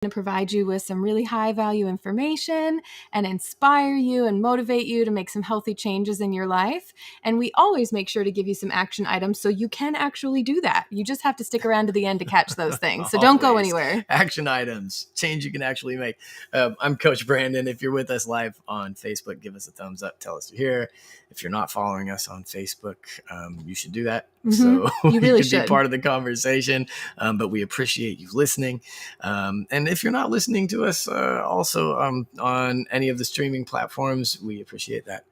to provide you with some really high value information and inspire you and motivate you to make some healthy changes in your life. And we always make sure to give you some action items so you can actually do that. You just have to stick around to the end to catch those things. So don't go anywhere. Action items, change you can actually make. I'm Coach Brandon. If you're with us live on Facebook, give us a thumbs up. Tell us you're here. If you're not following us on Facebook, you should do that. So You really can be part of the conversation. But we appreciate you listening. And if you're not listening to us also on any of the streaming platforms, we appreciate that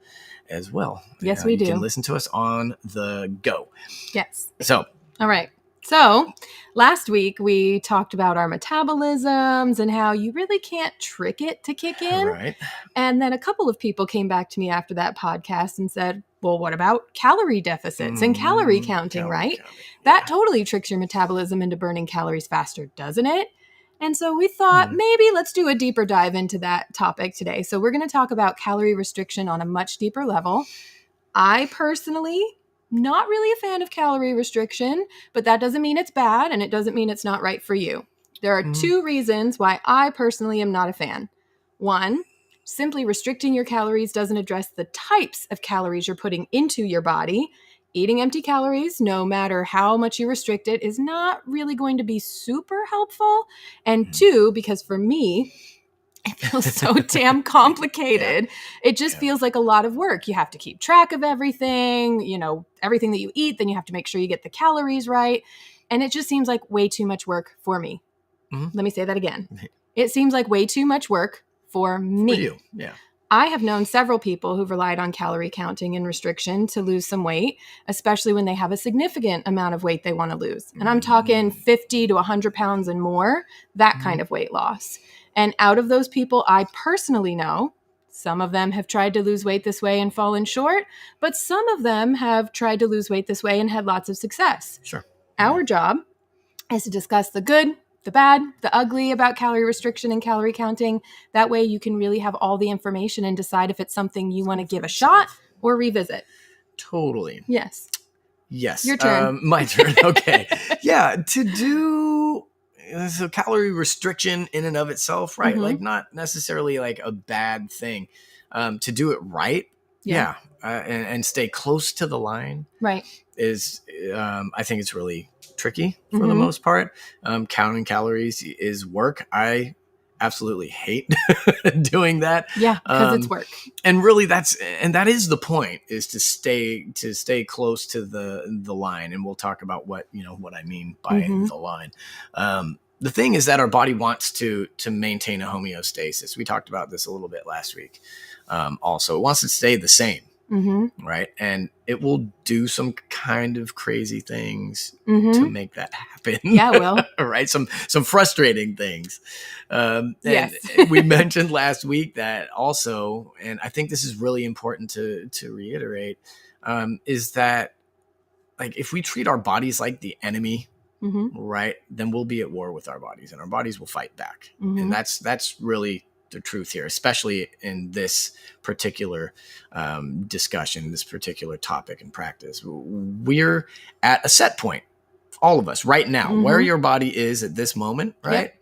as well. Yes, we do. You can listen to us on the go. Yes. So, all right. So last week we talked about our metabolisms and how you really can't trick it to kick in. Right. And then a couple of people came back to me after that podcast and said, well, what about calorie deficits and calorie counting, right? That totally tricks your metabolism into burning calories faster, doesn't it? And so we thought maybe let's do a deeper dive into that topic today. So we're going to talk about calorie restriction on a much deeper level. I personally, not really a fan of calorie restriction, but that doesn't mean it's bad and it doesn't mean it's not right for you. There are two reasons why I personally am not a fan. One, simply restricting your calories doesn't address the types of calories you're putting into your body. Eating empty calories, no matter how much you restrict it, is not really going to be super helpful. And two, because for me, it feels so damn complicated. It just feels like a lot of work. You have to keep track of everything, everything that you eat, then you have to make sure you get the calories right. And it just seems like way too much work for me. Let me say that again. It seems like way too much work for me. For you. Yeah. I have known several people who've relied on calorie counting and restriction to lose some weight, especially when they have a significant amount of weight they want to lose. And I'm talking 50 to 100 pounds and more, that kind of weight loss. And out of those people I personally know, some of them have tried to lose weight this way and fallen short, but some of them have tried to lose weight this way and had lots of success. Sure. Our job is to discuss the good, the bad, the ugly about calorie restriction and calorie counting. That way you can really have all the information and decide if it's something you want to give a shot or revisit. Totally. Yes. Your turn. My turn. Okay. So calorie restriction in and of itself, right? Like not necessarily like a bad thing. To do it right. And stay close to the line. Right. Is I think it's really tricky for the most part. Counting calories is work. I absolutely hate doing that. Yeah, because it's work. And really that is the point, is to stay close to the line. And we'll talk about what I mean by the line. The thing is that our body wants to maintain a homeostasis. We talked about this a little bit last week. Also, it wants to stay the same. Right. And it will do some kind of crazy things to make that happen. Yeah, it will. Right. Some frustrating things. Yes. And we mentioned last week that also, and I think this is really important to reiterate, is that like if we treat our bodies like the enemy, right, then we'll be at war with our bodies and our bodies will fight back. And that's really the truth here, especially in this particular discussion, this particular topic and practice. We're at a set point, all of us right now, where your body is at this moment, right?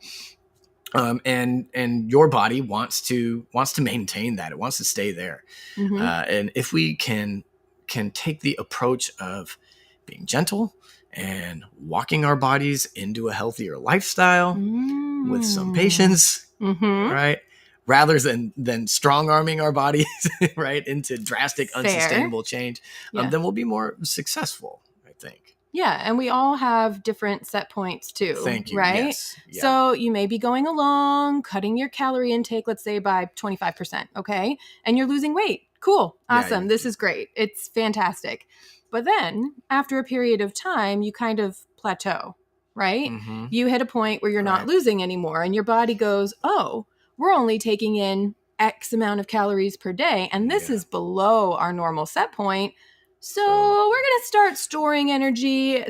Yep. And your body wants to maintain that. It wants to stay there. And if we can take the approach of being gentle and walking our bodies into a healthier lifestyle with some patience, right? Rather than strong-arming our bodies, right, into drastic, unsustainable change, then we'll be more successful, I think. Yeah, and we all have different set points too. Thank you. Right? Yes. Yeah. So you may be going along, cutting your calorie intake, let's say by 25%, okay? And you're losing weight. Cool. Awesome. This is great. It's fantastic. But then after a period of time, you kind of plateau, right? You hit a point where you're not losing anymore and your body goes, oh, we're only taking in X amount of calories per day, and this is below our normal set point. So we're going to start storing energy,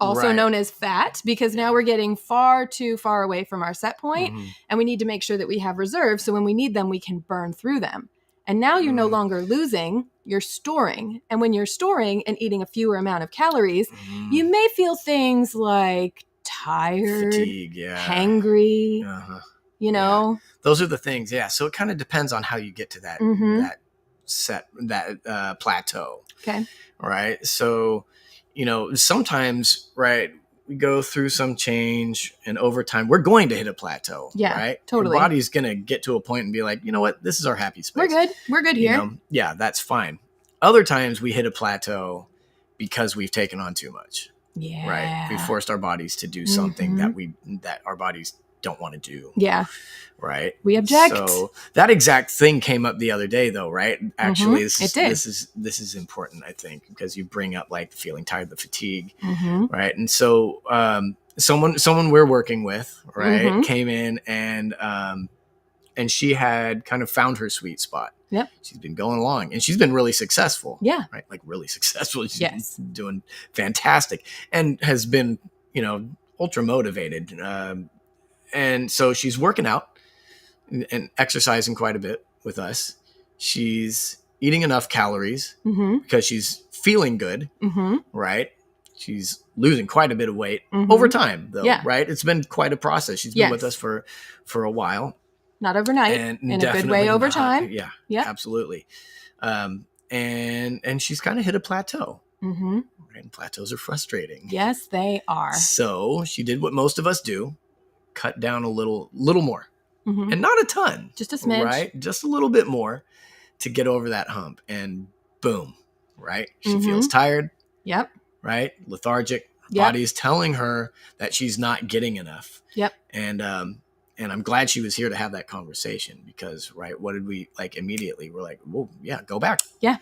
also known as fat, because now we're getting far too far away from our set point, and we need to make sure that we have reserves so when we need them, we can burn through them. And now you're no longer losing, you're storing. And when you're storing and eating a fewer amount of calories, you may feel things like tired, fatigue, hangry, you know? Yeah. Those are the things. Yeah. So it kind of depends on how you get to that, that plateau. Okay. Right. So, sometimes, right, we go through some change and over time we're going to hit a plateau. Yeah, right. Totally. Your body's going to get to a point and be like, you know what, this is our happy space. We're good here. Yeah, that's fine. Other times we hit a plateau because we've taken on too much. Yeah. Right. We forced our bodies to do something that our bodies don't want to do. Yeah. Right. We object. So that exact thing came up the other day though, right? Actually, it did. This is important, I think, because you bring up like feeling tired, the fatigue. Right. And so someone we're working with, right, came in and she had kind of found her sweet spot. Yep. She's been going along and she's been really successful. Yeah. Right. Like really successful. She's doing fantastic and has been, ultra motivated. And so she's working out and exercising quite a bit with us. She's eating enough calories because she's feeling good. Right. She's losing quite a bit of weight over time though. Yeah. Right. It's been quite a process. She's been with us for a while. Not overnight, and in a good way over time. Yeah, absolutely. And she's kind of hit a plateau. Right? And plateaus are frustrating. Yes, they are. So she did what most of us do, cut down a little more. And not a ton. Just a smidge. Right? Just a little bit more to get over that hump. And boom, right? She feels tired. Yep. Right? Lethargic. Her body's telling her that she's not getting enough. Yep. And I'm glad she was here to have that conversation because, right, what did we like immediately? We're like, well, yeah, go back. Yeah.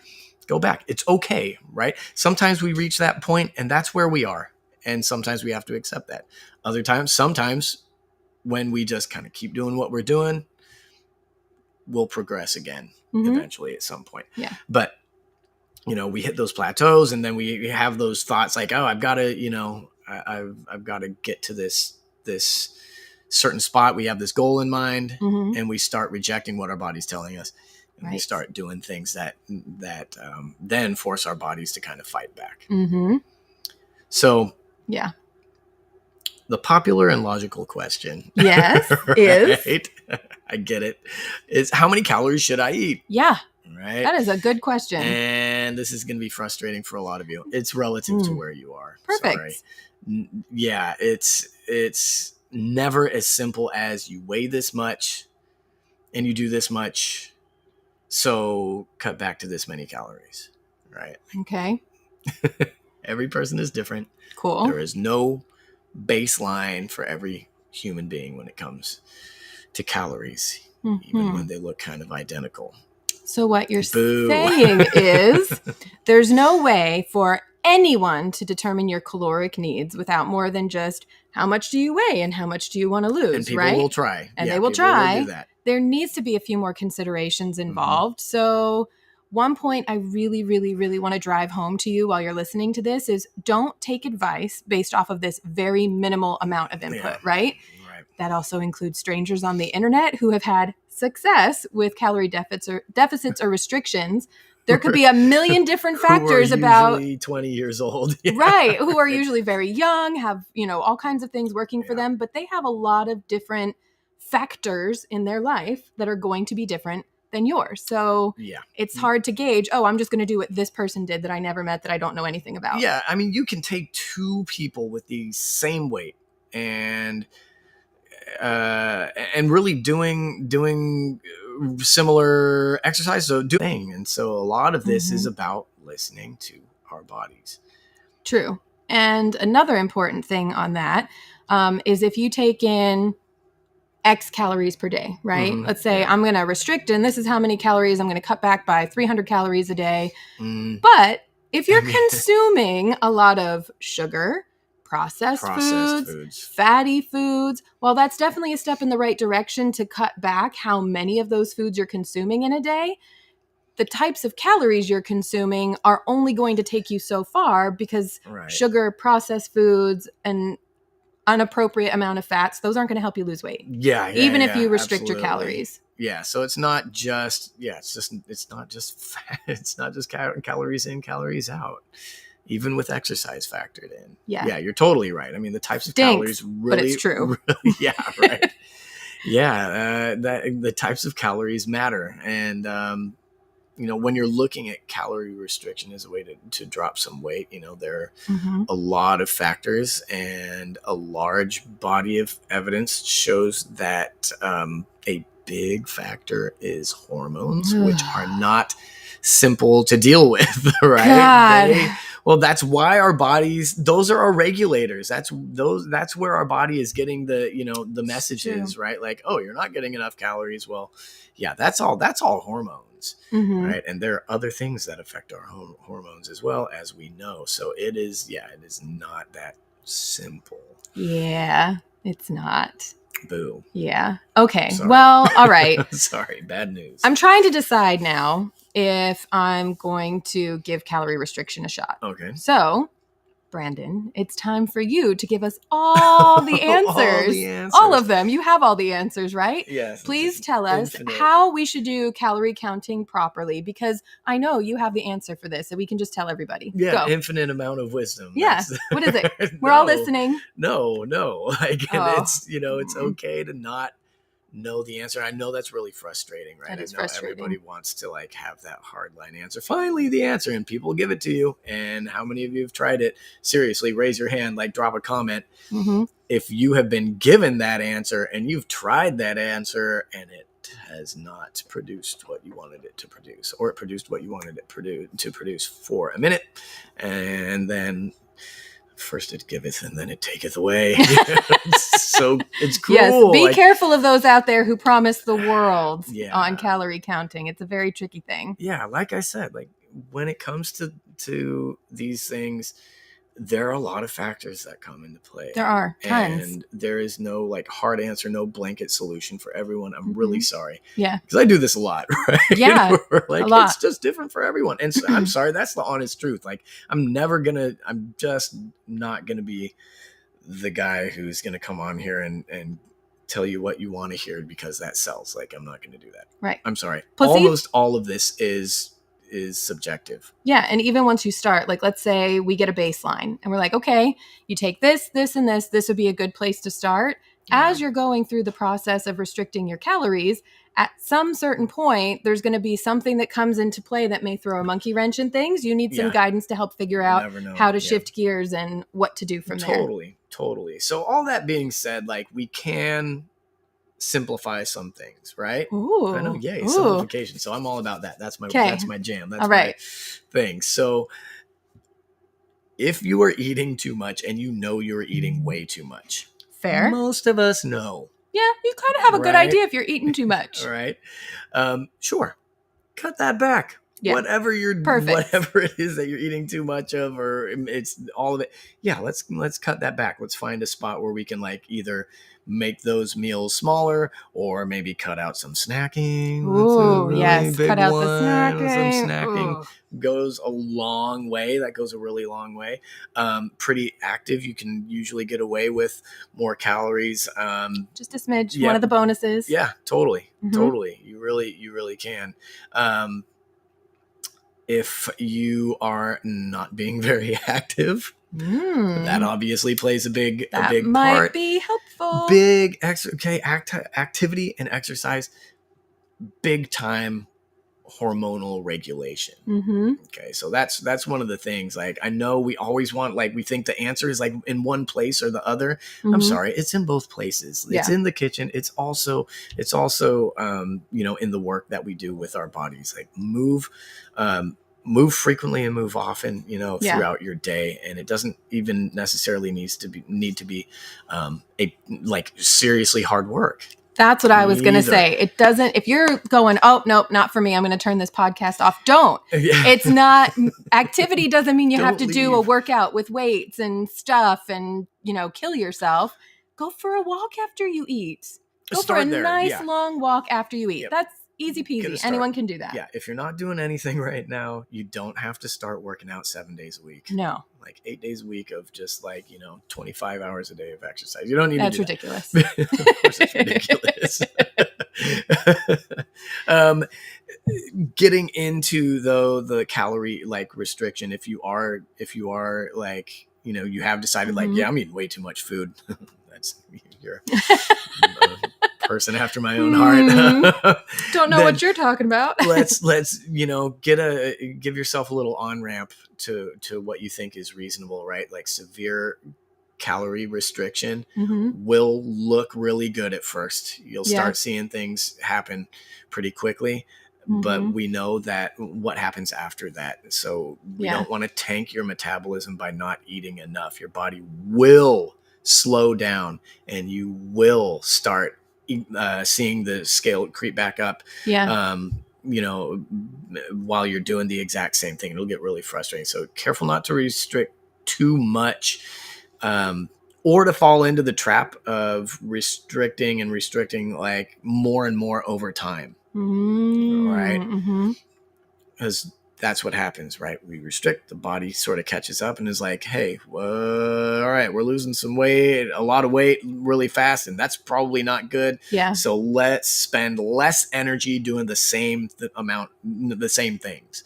Go back. It's okay, right? Sometimes we reach that point and that's where we are. And sometimes we have to accept that. Sometimes when we just kind of keep doing what we're doing, we'll progress again eventually at some point. Yeah. But, we hit those plateaus and then we have those thoughts like, oh, I've got to, I've got to get to this certain spot. We have this goal in mind and we start rejecting what our body's telling us and we start doing things that then force our bodies to kind of fight back. So yeah, the popular and logical question is I get it, is how many calories should I eat? Yeah. Right. That is a good question. And this is going to be frustrating for a lot of you. It's relative to where you are. Perfect. Sorry. Yeah. It's never as simple as you weigh this much and you do this much, so cut back to this many calories, right? Okay. Every person is different. Cool. There is no baseline for every human being when it comes to calories, even when they look kind of identical. So what you're saying is there's no way for anyone to determine your caloric needs without more than just how much do you weigh and how much do you want to lose, and people right? will try. And they will try. Will do that. There needs to be a few more considerations involved. So one point I really, really, really want to drive home to you while you're listening to this is don't take advice based off of this very minimal amount of input, right? That also includes strangers on the internet who have had success with calorie deficits or restrictions. There could be a million different factors about 20 years old. Right. Who are usually very young, have, all kinds of things working for them, but they have a lot of different factors in their life that are going to be different than yours. So it's hard to gauge, I'm just going to do what this person did that I never met, that I don't know anything about. Yeah. I mean, you can take two people with the same weight and really doing similar exercise, so doing. And so a lot of this is about listening to our bodies. True. And another important thing on that is if you take in X calories per day, right? Let's say I'm going to restrict, and this is how many calories I'm going to cut back by 300 calories a day. But if you're consuming a lot of sugar, processed foods, fatty foods, well, that's definitely a step in the right direction to cut back how many of those foods you're consuming in a day. The types of calories you're consuming are only going to take you so far because sugar, processed foods, and inappropriate amount of fats, those aren't going to help you lose weight. Even if you restrict your calories. Yeah, so it's not just it's not just fat, it's not just calories in, calories out. Even with exercise factored in. Yeah, you're totally right. I mean, the types of calories really, but it's true. Really, right. the types of calories matter. And, when you're looking at calorie restriction as a way to drop some weight, there are a lot of factors, and a large body of evidence shows that a big factor is hormones, which are not simple to deal with, right? Well, that's why our bodies, those are our regulators. That's where our body is getting the messages, right? Like, oh, you're not getting enough calories. Well, yeah, that's all hormones, right? And there are other things that affect our hormones as well, as we know. So it is not that simple. Yeah, it's not. Boo. Yeah. Okay. Sorry. Well, all right. Sorry. Bad news. I'm trying to decide now if I'm going to give calorie restriction a shot. Okay. So, Brandon, it's time for you to give us all the answers. All of them. You have all the answers, right? Yes. Please tell us how we should do calorie counting properly, because I know you have the answer for this, so we can just tell everybody. Yeah, Go. Infinite amount of wisdom. Yeah. What is it? We're all listening. No. Like, it's okay to not know the answer. I know that's really frustrating, right? That is frustrating. Everybody wants to have that hardline answer. Finally, the answer, and people give it to you. And how many of you have tried it? Seriously, raise your hand, drop a comment. If you have been given that answer and you've tried that answer and it has not produced what you wanted it to produce, or it produced what you wanted it to produce for a minute, and then first it giveth and then it taketh away. So it's cruel. Yes, be careful of those out there who promise the world on calorie counting. It's a very tricky thing. Yeah, like I said, when it comes to these things, there are a lot of factors that come into play. There are tons. And there is no hard answer, no blanket solution for everyone. I'm really sorry. Yeah. Because I do this a lot, right? Yeah. A lot. It's just different for everyone. And so, I'm sorry, that's the honest truth. I'm just not going to be the guy who's going to come on here and tell you what you want to hear because that sells. I'm not going to do that. Right. I'm sorry. Almost all of this is subjective. Yeah. And even once you start, let's say we get a baseline and we're like, okay, you take this, this, and this would be a good place to start. Yeah. As you're going through the process of restricting your calories, at some certain point, there's going to be something that comes into play that may throw a monkey wrench in things. You need some guidance to help figure out how to shift gears and what to do from there. Totally. So all that being said, we can simplify some things, right? Ooh. I know, yay, simplification. So I'm all about that. That's my jam. That's my thing. So if you are eating too much and you're eating way too much, fair. Most of us know. Yeah, you kind of have a good idea if you're eating too much. All right. Sure. Cut that back. Yeah. Whatever it is that you're eating too much of, or it's all of it. Yeah, let's cut that back. Let's find a spot where we can either make those meals smaller or maybe cut out some snacking. Ooh, yes. Cut out the snacking. Some snacking goes a long way. That goes a really long way. Pretty active. You can usually get away with more calories. Just a smidge. One of the bonuses. Yeah, totally. Totally. You really can. If you are not being very active, that obviously plays a big part. That might be helpful. Big activity and exercise, big time hormonal regulation. Okay, so that's one of the things. I know we always want, we think the answer is in one place or the other. I'm sorry, it's in both places. It's in the kitchen. It's also in the work that we do with our bodies. Move frequently and move often, throughout your day. And it doesn't even necessarily need to be seriously hard work. That's what I was going to say. It doesn't, if you're going, oh, nope, not for me, I'm going to turn this podcast off. Don't. Yeah. It's not, activity doesn't mean you have to do a workout with weights and stuff and, kill yourself. Go for a walk after you eat. Go for a nice long walk after you eat. Yep. That's easy peasy. Anyone can do that. Yeah. If you're not doing anything right now, you don't have to start working out 7 days a week. No. 8 days a week of just 25 hours a day of exercise. You don't need That's to do ridiculous. That. Of course it's ridiculous. Getting into the calorie restriction, if you are you have decided I'm eating way too much food. That's you're person after my own heart. Don't know what you're talking about. let's give yourself a little on-ramp to what you think is reasonable, right? Like severe calorie restriction will look really good at first. You'll start seeing things happen pretty quickly, but we know that what happens after that. So we don't want to tank your metabolism by not eating enough. Your body will slow down and you will start seeing the scale creep back up. While you're doing the exact same thing. It'll get really frustrating. So careful not to restrict too much, or to fall into the trap of restricting like more and more over time. Right? Because that's what happens, right? We restrict, the body sort of catches up and is like, hey, all right, we're losing some weight, a lot of weight really fast, and that's probably not good. So let's spend less energy doing the same things.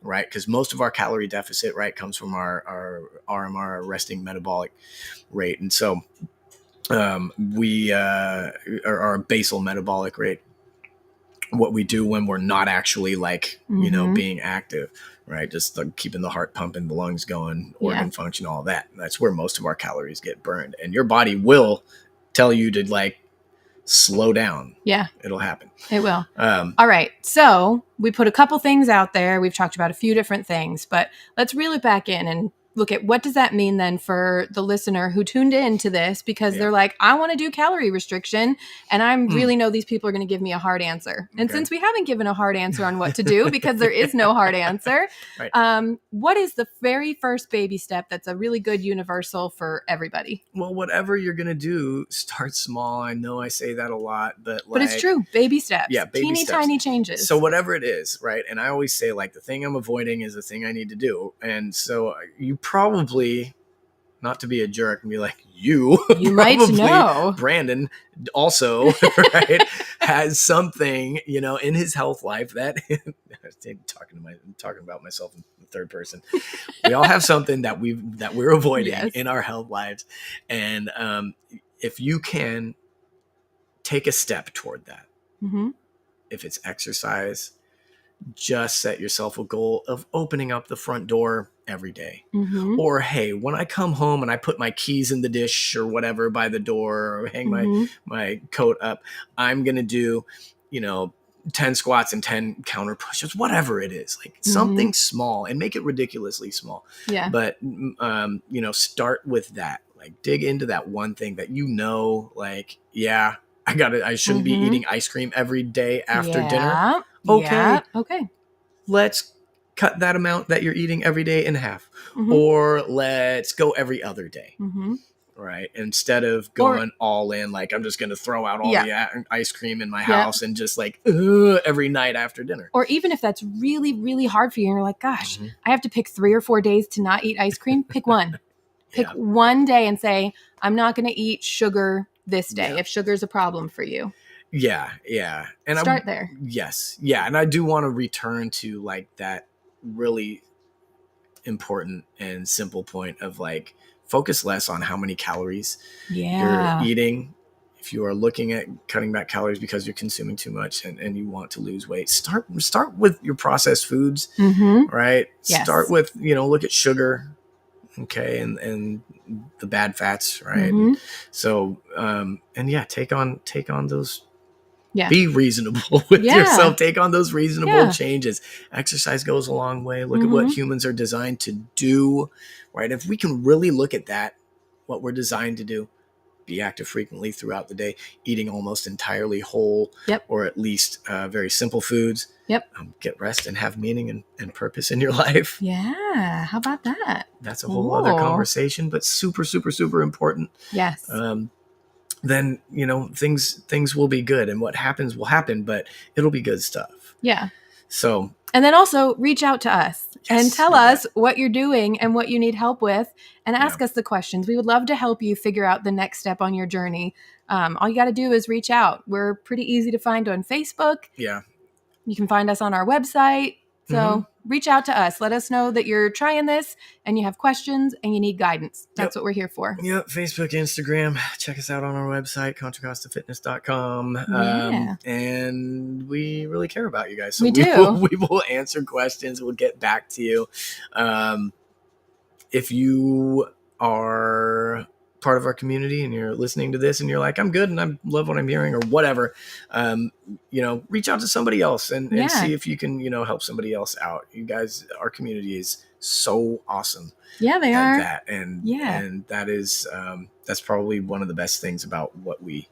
Right? Because most of our calorie deficit, right, comes from our RMR, our resting metabolic rate. And so our basal metabolic rate, what we do when we're not actually like, being active, right? Just keeping the heart pumping, the lungs going, organ function, all that. That's where most of our calories get burned. And your body will tell you to like slow down. It'll happen. It will. All right. So we put a couple things out there. We've talked about a few different things, but let's reel it back in and look at what does that mean then for the listener who tuned into this because they're like, I want to do calorie restriction and I really know these people are going to give me a hard answer. And since we haven't given a hard answer on what to do because there is no hard answer, what is the very first baby step that's a really good universal for everybody? Well, whatever you're going to do, start small. I know I say that a lot, but it's true. Baby steps. Yeah, baby teeny steps. Tiny changes. So whatever it is, right? And I always say like the thing I'm avoiding is the thing I need to do. And so you probably, not to be a jerk and be like, you might know Brandon also, right, has something, in his health life that talking about myself in the third person. We all have something that we're avoiding in our health lives. And if you can take a step toward that, if it's exercise, just set yourself a goal of opening up the front door every day. Or, hey, when I come home and I put my keys in the dish or whatever by the door or hang my coat up, I'm going to do, 10 squats and 10 counter pushes, whatever it is, like something small, and make it ridiculously small. But, start with that, like dig into that one thing that, like, I shouldn't be eating ice cream every day after dinner. Okay. Let's cut that amount that you're eating every day in half, or let's go every other day. Right. Instead of going all in, like I'm just going to throw out all the ice cream in my house and just like every night after dinner. Or even if that's really, really hard for you and you're like, gosh, I have to pick 3 or 4 days to not eat ice cream. Pick one. Pick one day and say, I'm not going to eat sugar this day if sugar's a problem for you. And start there. Yes. Yeah. And I do want to return to like that really important and simple point of like, focus less on how many calories you're eating. If you are looking at cutting back calories because you're consuming too much and you want to lose weight, start with your processed foods, right? Start with, look at sugar. Okay. And the bad fats, right? So, take on those. Be reasonable with yourself. Take on those reasonable changes. Exercise goes a long way. Look at what humans are designed to do, right? If we can really look at that, what we're designed to do, be active frequently throughout the day, eating almost entirely whole, or at least very simple foods. Get rest and have meaning and purpose in your life. Yeah. How about that? That's a whole other conversation, but super, super, super important. Yes. Then, things will be good, and what happens will happen, but it'll be good stuff. Yeah. So, and then also reach out to us and tell us what you're doing and what you need help with, and ask us the questions. We would love to help you figure out the next step on your journey. All you got to do is reach out. We're pretty easy to find on Facebook. Yeah. You can find us on our website, So reach out to us. Let us know that you're trying this and you have questions and you need guidance. That's what we're here for. Yep. Facebook, Instagram. Check us out on our website, ContraCostaFitness.com. Yeah. And we really care about you guys. So we do. We will answer questions. We'll get back to you. If you are part of our community and you're listening to this and you're like, I'm good and I love what I'm hearing or whatever, reach out to somebody else and see if you can, help somebody else out. You guys, our community is so awesome. Yeah, they are. That. And that is, that's probably one of the best things about what we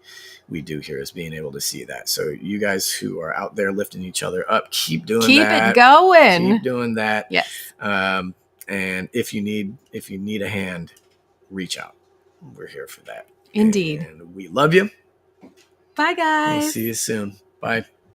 do here is being able to see that. So you guys who are out there lifting each other up, keep doing that. Keep it going. Keep doing that. Yes. And if you need a hand, reach out. We're here for that. Indeed. And we love you. Bye, guys. We'll see you soon. Bye.